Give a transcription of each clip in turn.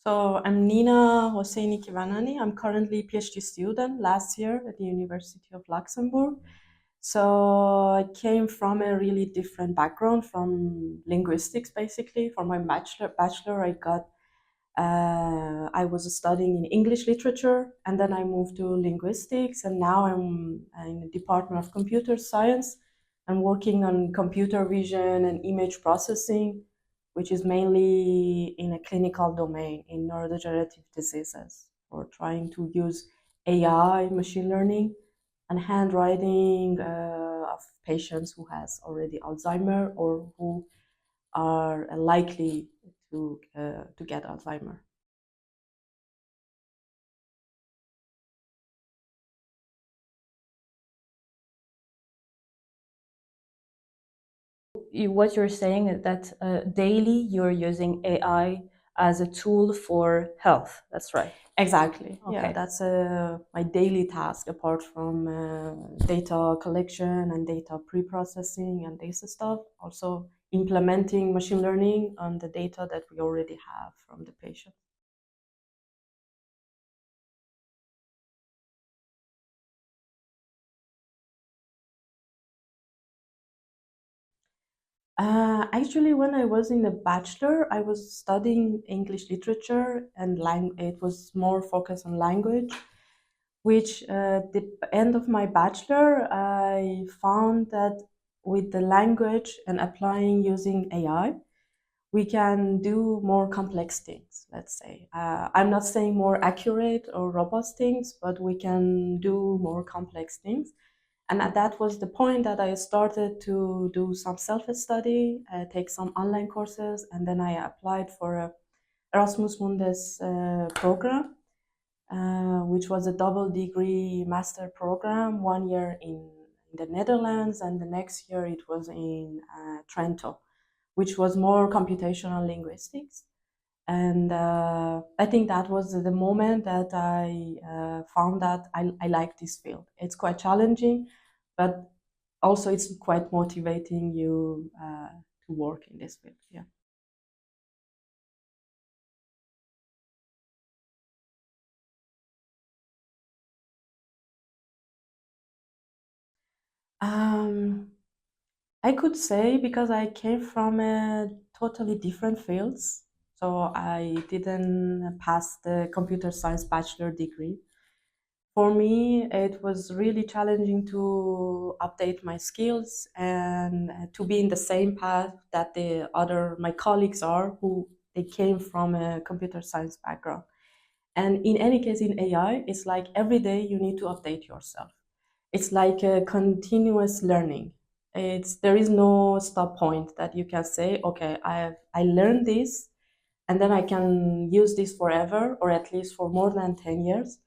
So I'm Nina Hosseini Kivanani. I'm currently a PhD student last year at the University of Luxembourg. So I came from a really different background from linguistics, basically. For my bachelor I was studying in English literature, and then I moved to linguistics, and now I'm in the Department of Computer Science. I'm working on computer vision and image processing, which is mainly in a clinical domain in neurodegenerative diseases, or trying to use AI, machine learning, and handwriting of patients who has already Alzheimer or who are likely to get Alzheimer. What you're saying is that daily you're using AI as a tool for health. That's right. Exactly. Yeah, Okay. that's my daily task apart from data collection and data pre-processing and data stuff. Also implementing machine learning on the data that we already have from the patient. Actually, when I was in the bachelor, I was studying English literature and it was more focused on language, which the end of my bachelor, I found that with the language and applying using AI, we can do more complex things, let's say. I'm not saying more accurate or robust things, but we can do more complex things. And that was the point that I started to do some self-study, take some online courses, and then I applied for a Erasmus Mundus program, which was a double degree master program, 1 year in the Netherlands, and the next year it was in Trento, which was more computational linguistics. And I think that was the moment that I found that I like this field. It's quite challenging, but also it's quite motivating you to work in this field. Yeah. Um, I could say because I came from a totally different fields. So I didn't pass the computer science bachelor degree. For me, it was really challenging to update my skills and to be in the same path that my colleagues are who they came from a computer science background. And in any case, in AI, it's like every day you need to update yourself. It's like a continuous learning. There is no stop point that you can say, okay, I learned this and then I can use this forever or at least for more than 10 years.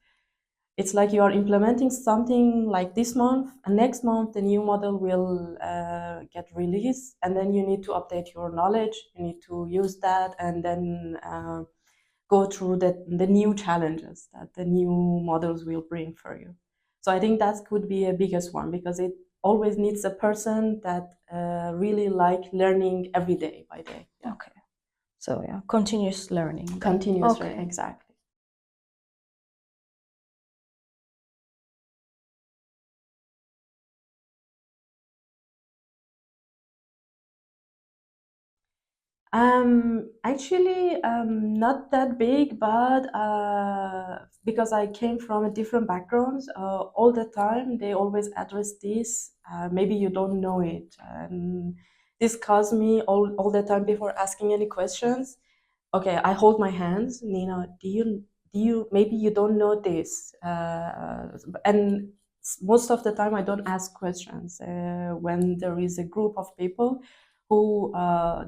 It's like you are implementing something like this month, and next month the new model will get released, and then you need to update your knowledge. You need to use that, and then go through the new challenges that the new models will bring for you. So I think that could be a biggest one because it always needs a person that really like learning every day by day. Yeah. Okay. So yeah, continuous learning. Continuous Okay. learning, exactly. Actually, not that big, but because I came from a different background, all the time they always address this. Maybe you don't know it. This caused me all the time before asking any questions. Okay, I hold my hands. Nina, maybe you don't know this. And most of the time I don't ask questions when there is a group of people who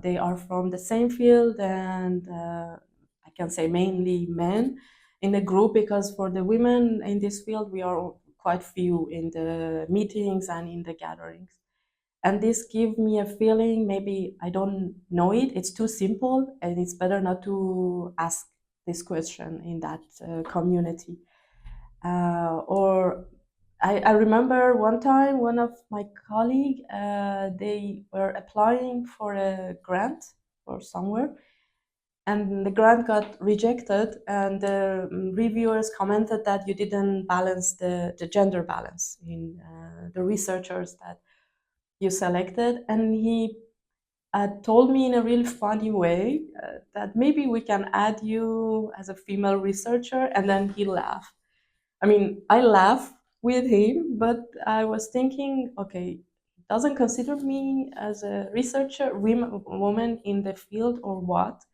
they are from the same field, and I can say mainly men in the group, because for the women in this field we are quite few in the meetings and in the gatherings. And this gives me a feeling maybe I don't know it, it's too simple, and it's better not to ask this question in that community. Or I remember one time one of my colleague, they were applying for a grant or somewhere, and the grant got rejected, and the reviewers commented that you didn't balance the gender balance in the researchers that you selected. And he told me in a really funny way that maybe we can add you as a female researcher, and then he laughed. I mean, I laughed with him, but I was thinking, okay, he doesn't consider me as a researcher, woman in the field or what?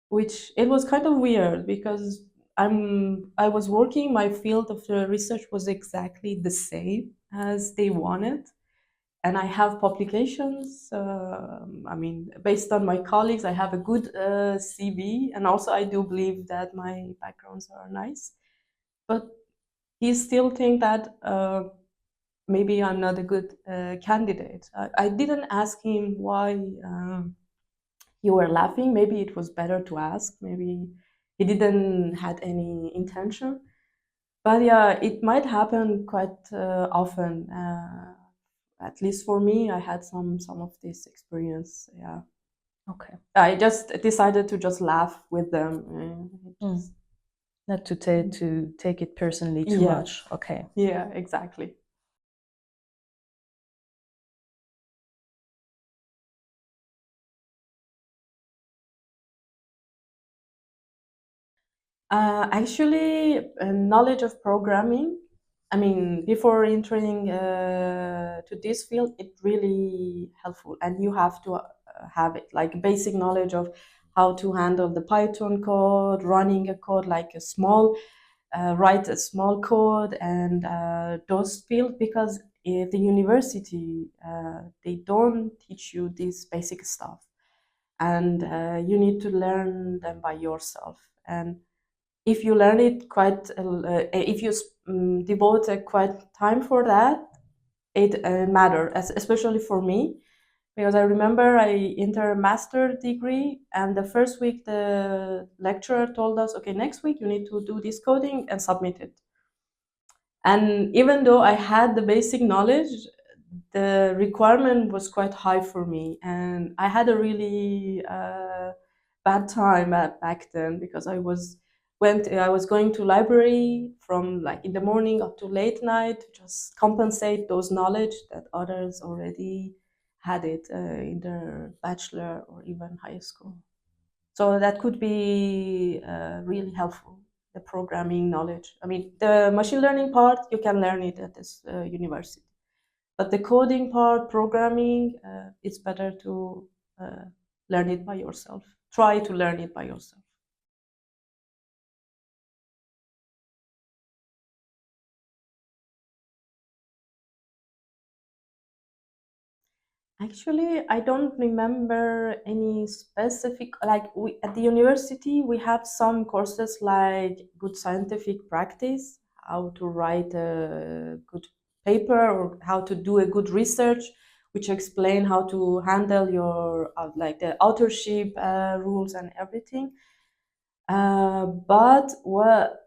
Which it was kind of weird because I was working, my field of the research was exactly the same as they wanted, and I have publications. I mean, based on my colleagues, I have a good CV, and also I do believe that my backgrounds are nice. But he still think that maybe I'm not a good candidate. I didn't ask him why you were laughing. Maybe it was better to ask. Maybe he didn't had any intention. But yeah, it might happen quite often. At least for me, I had some of this experience. Yeah, Okay. I just decided to just laugh with them. Not to take it personally too Yeah, much. Okay. yeah, exactly. Actually, knowledge of programming. I mean, before entering to this field, it really helpful, and you have to have it like basic knowledge of how to handle the Python code, running a code like a small, write a small code, and those fields because at the university they don't teach you this basic stuff, and you need to learn them by yourself. And if you learn it quite, if you devote a quite time for that, it matters, especially for me, because I remember I entered a master degree, and the first week the lecturer told us, okay, next week you need to do this coding and submit it. And even though I had the basic knowledge, the requirement was quite high for me, and I had a really bad time back then because I was going to library from like in the morning up to late night to just compensate those knowledge that others already had it in their bachelor or even high school. So that could be really helpful, the programming knowledge. I mean, the machine learning part, you can learn it at this university. But the coding part, programming, it's better to uh, learn it by yourself. Try to learn it by yourself. Actually, I don't remember any specific, like we at the university, we have some courses like good scientific practice, how to write a good paper or how to do a good research, which explain how to handle your like the authorship rules and everything. But what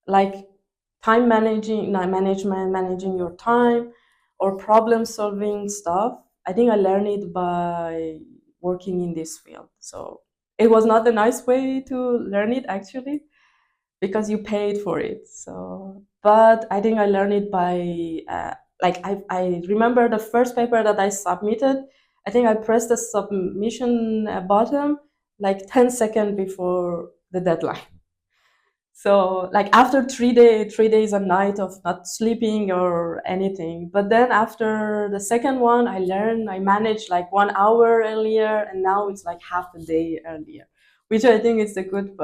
like time managing, like management, managing your time, or problem solving stuff. I think I learned it by working in this field. So it was not a nice way to learn it actually because you paid for it. So, but I think I learned it by like I remember the first paper that I submitted. I think I pressed the submission button like 10 seconds before the deadline. So like after 3 days a night of not sleeping or anything. But then after the second one, I managed like 1 hour earlier, and now it's like half a day earlier, which I think is a good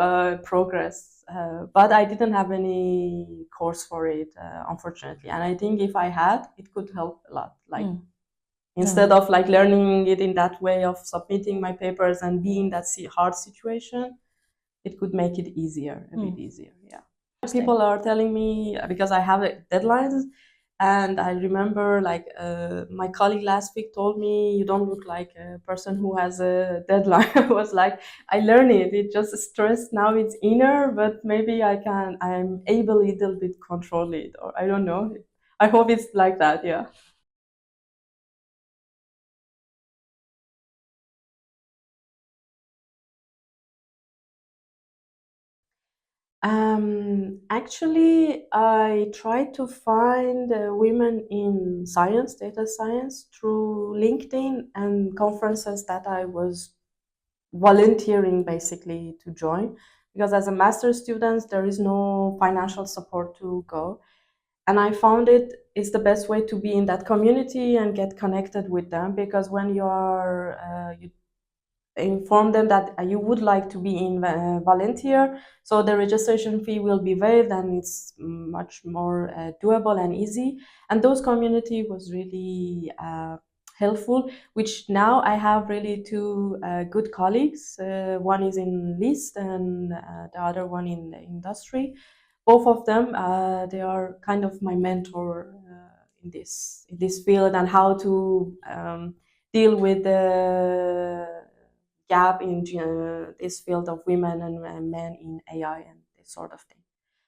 progress. But I didn't have any course for it, unfortunately. And I think if I had, it could help a lot. Like instead of like learning it in that way of submitting my papers and being that hard situation, it could make it easier, a bit easier. Yeah. People are telling me because I have deadlines, and I remember like my colleague last week told me, "You don't look like a person who has a deadline." I was like, "I learn it. It just stress now. It's inner, but maybe I'm able a little bit control it, or I don't know. I hope it's like that. Yeah." Actually, I tried to find women in science, data science, through LinkedIn and conferences that I was volunteering basically to join. Because as a master's student, there is no financial support to go. And I found it's the best way to be in that community and get connected with them, because when you inform them that you would like to be in volunteer, so the registration fee will be waived and it's much more doable and easy. And those community was really helpful, which now I have really two good colleagues. One is in list and the other one in the industry. Both of them, they are kind of my mentor in this field, and how to deal with the gap in this field of women and men in AI and this sort of thing.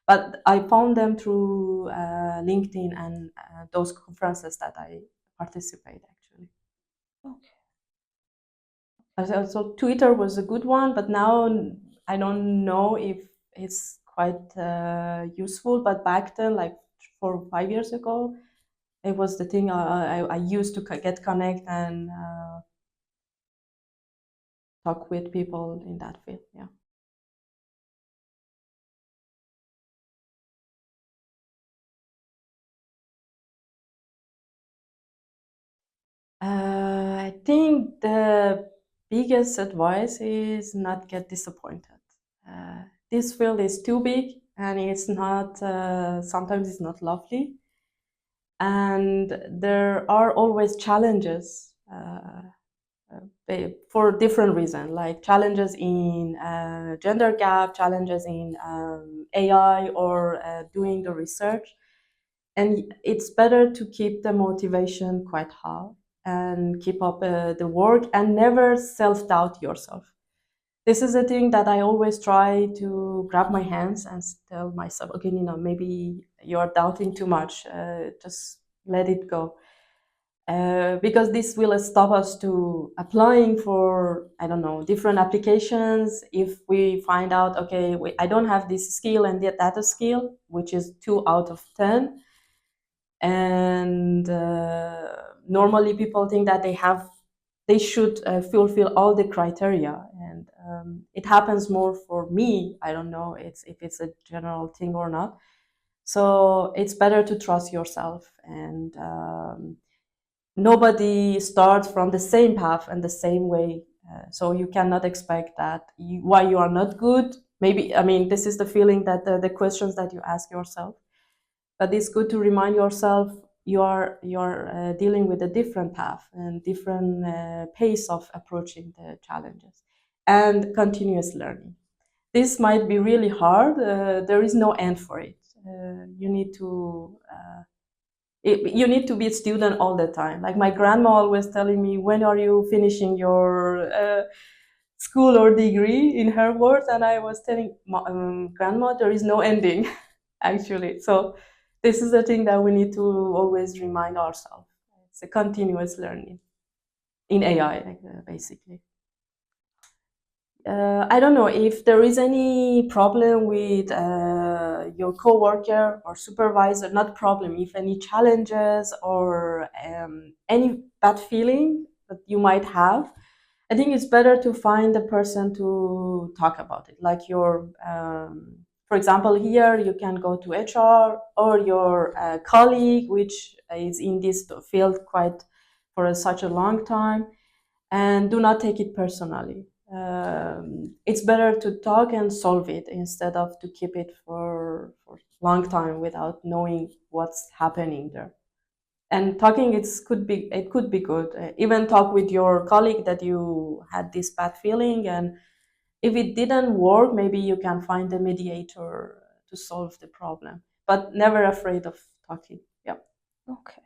But I found them through LinkedIn and those conferences that I participate actually. Okay. So Twitter was a good one, but now I don't know if it's quite useful. But back then, like 4 or 5 years ago, it was the thing I used to get connect and talk with people in that field. Yeah. I think the biggest advice is not get disappointed. This field is too big, and it's not. Sometimes it's not lovely, and there are always challenges for different reasons, like challenges in gender gap, challenges in AI, or doing the research. And it's better to keep the motivation quite high and keep up the work and never self-doubt yourself. This is a thing that I always try to grab my hands and tell myself, okay, maybe you're doubting too much. Just let it go. Because this will stop us to applying for, I don't know, different applications. If we find out, okay, I don't have this skill and that skill, which is 2 out of 10, and normally people think that they should fulfill all the criteria, and it happens more for me. I don't know if it's a general thing or not. So it's better to trust yourself, and nobody starts from the same path and the same way. So you cannot expect that why you are not good. Maybe, I mean, this is the feeling that the questions that you ask yourself. But it's good to remind yourself you are dealing with a different path and different pace of approaching the challenges, and continuous learning. This might be really hard. There is no end for it. You need to be a student all the time. Like my grandma always telling me, when are you finishing your school or degree, in her words? And I was telling grandma, there is no ending actually. So this is the thing that we need to always remind ourselves. It's a continuous learning in AI, basically. I don't know if there is any problem with your coworker or supervisor. Not problem. If any challenges or any bad feeling that you might have, I think it's better to find a person to talk about it. Like for example, here you can go to HR or your colleague, which is in this field quite for such a long time, and do not take it personally. It's better to talk and solve it instead of to keep it for long time without knowing what's happening there. And talking, it could be good. Even talk with your colleague that you had this bad feeling, and if it didn't work, maybe you can find a mediator to solve the problem. But never afraid of talking. Yeah. Okay.